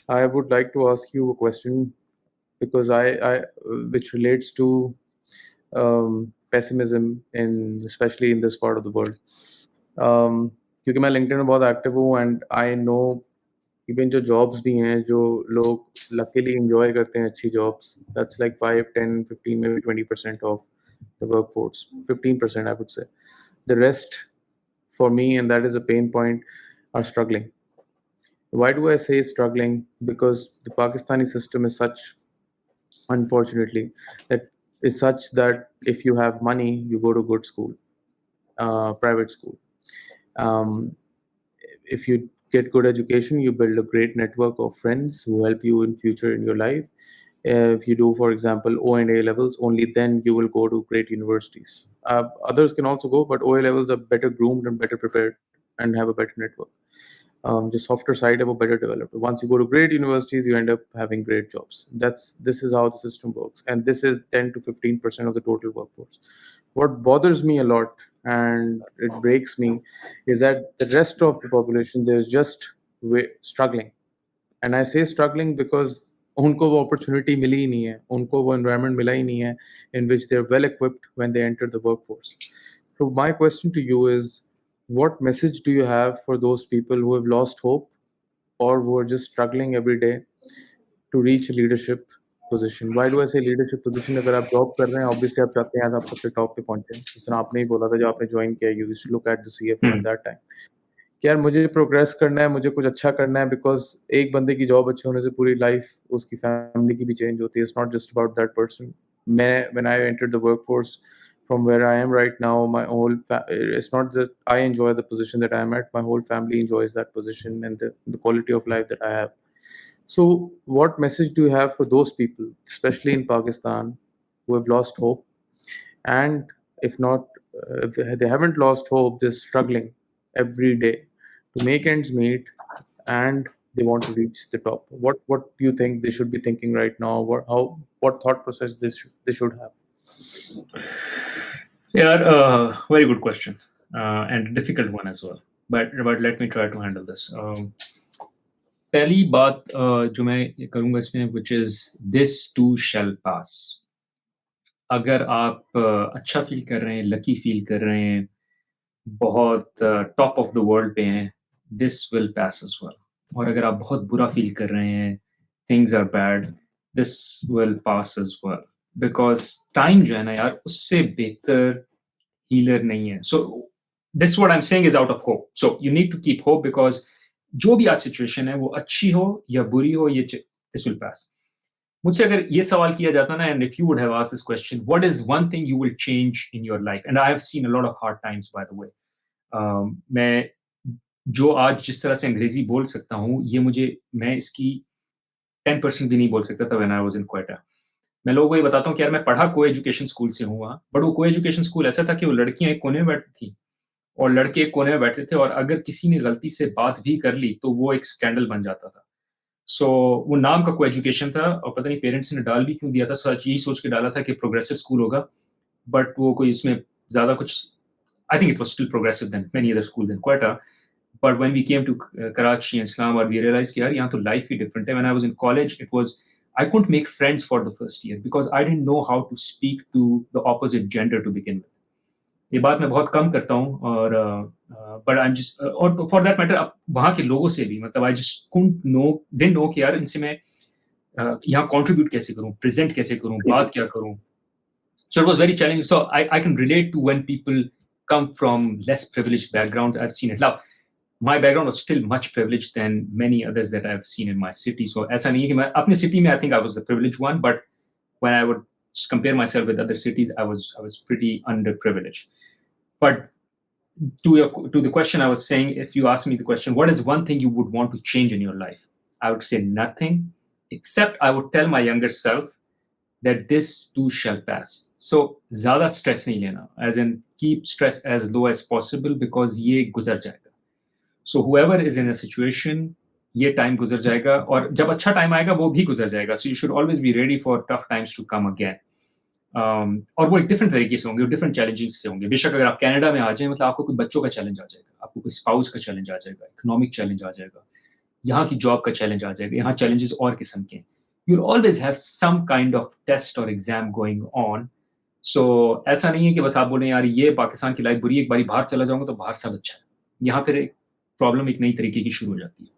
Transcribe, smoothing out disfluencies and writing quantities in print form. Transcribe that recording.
I would like to ask you a question because I which relates to pessimism in especially in this part of the world. क्योंकि मैं LinkedIn में बहुत active हूँ and I know even जो jobs भी हैं जो लोग लकीली enjoy करते हैं अच्छी jobs that's like 5 10 15 maybe 20% of the workforce 15% I would say the rest for me and that is a pain point are struggling. Why do I say struggling? Because the Pakistani system is such, unfortunately, that is such that if you have money, you go to good school, private school. Um, if you get good education, you build a great network of friends who help you in future in your life. If you do, for example, O and A levels, only then you will go to great universities. Others can also go, but OA levels are better groomed and better prepared and have a better network. The softer side of a better developed. Once you go to great universities, you end up having great jobs. This is how the system works, and this is 10 to 15% of the total workforce. What bothers me a lot and it breaks me is that the rest of the population they're just struggling, and I say struggling because उनको वो opportunity मिली ही नहीं है, उनको वो environment मिला ही नहीं है in which they're well equipped when they enter the workforce. So my question to you is, what message do you have for those people who have lost hope or who are just struggling every day to reach a leadership position? Why do I say leadership position? अगर आप job कर रहे हैं, obviously आप चाहते हैं आप सबसे टॉप पे पहुंचे. जिस तरह आपने ही बोला था जब आपने ज्वाइन किया, you used to look at the CFO at that time. कि यार मुझे प्रोग्रेस करना है, मुझे कुछ अच्छा करना है, बिकॉज एक बंदे की जॉब अच्छे होने से पूरी लाइफ उसकी फैमिली की भी चेंज होती है. It's not just about that person. मैं when I entered the workforce from where I am right now, my whole it's not just I enjoy the position that I am at, my whole family enjoys that position and the quality of life that I have. So what message do you have for those people, especially in Pakistan, who have lost hope, and if not, if they haven't lost hope, they're struggling every day to make ends meet, and they want to reach the top? What do you think they should be thinking right now? What thought process they should have? Yeah, very good question, and a difficult one as well. But let me try to handle this. पहली बात जो मैं करूँगा इसमें, which is this too shall pass. अगर आप अच्छा feel कर रहे हैं, लकी फील कर रहे हैं, बहुत टॉप ऑफ द वर्ल्ड पे हैं, this will pass as well. और अगर आप बहुत बुरा फील कर रहे हैं, things are bad, this will pass as well. Because time जो है ना यार, उससे बेहतर healer नहीं है. So this what I'm saying is out of hope. So you need to keep hope because जो भी आज situation है वो अच्छी हो या बुरी हो, ये this will pass. मुझसे अगर ये सवाल किया जाता ना, and if you would have asked this question, what is one thing you will change in your life? And I have seen a lot of hard times, by the way. मैं जो आज जिस तरह से अंग्रेजी बोल सकता हूँ, ये मैं इसकी 10% भी नहीं बोल सकता था when I was in Quetta. मैं लोगों को ये बताता हूँ कि यार मैं पढ़ा को-एजुकेशन स्कूल से हूँ वहाँ, बट वो को-एजुकेशन स्कूल ऐसा था कि वो लड़कियाँ एक कोने में बैठती थी और लड़के एक कोने में बैठते थे, और अगर किसी ने गलती से बात भी कर ली तो वो एक स्कैंडल बन जाता था. सो वो नाम का को-एजुकेशन था और पता नहीं पेरेंट्स ने डाल भी क्यों दिया था. सो यही सोच के डाला था कि प्रोग्रेसिव स्कूल होगा, बट वो कोई इसमें ज़्यादा कुछ, I think it was still progressive than many other schools in Quetta. But when we came to Karachi and Islamabad, we realized कि यार यहाँ तो life ही different है. When I was in college, I couldn't make friends for the first year because I didn't know how to speak to the opposite gender to begin with. ये बात मैं बहुत कम करता हूँ, और but I'm just और for that matter वहाँ के लोगों से भी, मतलब I just didn't know कि यार इनसे मैं यहाँ contribute कैसे करूँ, present कैसे करूँ, बात क्या करूँ. So it was very challenging. So I can relate to when people come from less privileged backgrounds. I've seen it. Now, my background was still much privileged than many others that I've seen in my city. So ऐसा नहीं है कि मैं अपनी city में I think I was the privileged one, but when I would compare myself with other cities, I was pretty underprivileged. But to the question I was saying, if you ask me the question, what is one thing you would want to change in your life? I would say nothing, except I would tell my younger self that this too shall pass. So ज़्यादा stress नहीं लेना, as in keep stress as low as possible because ये गुजर जाएगा. So whoever is in a situation, ये time गुजर जाएगा, और जब अच्छा time आएगा वो भी गुजर जाएगा. So you should always be ready for tough times to come again. और वो एक different तरीके से होंगे, different challenges से होंगे. बेशक अगर आप कनाडा में आ जाएं, मतलब आपको कोई बच्चों का challenge आ जाएगा, आपको कोई spouse का challenge आ जाएगा, economic challenge आ जाएगा, यहाँ की जॉब का चैलेंज आ जाएगा, यहाँ चैलेंजेस और किस्म के you'll always have some kind of test or exam going on. So ऐसा नहीं है कि बस आप बोलें यार ये पाकिस्तान की लाइफ बुरी है, एक बारी बाहर चला जाऊंगा तो बाहर सब अच्छा है। यहाँ फिर एक प्रॉब्लम एक नई तरीके की शुरू हो जाती है।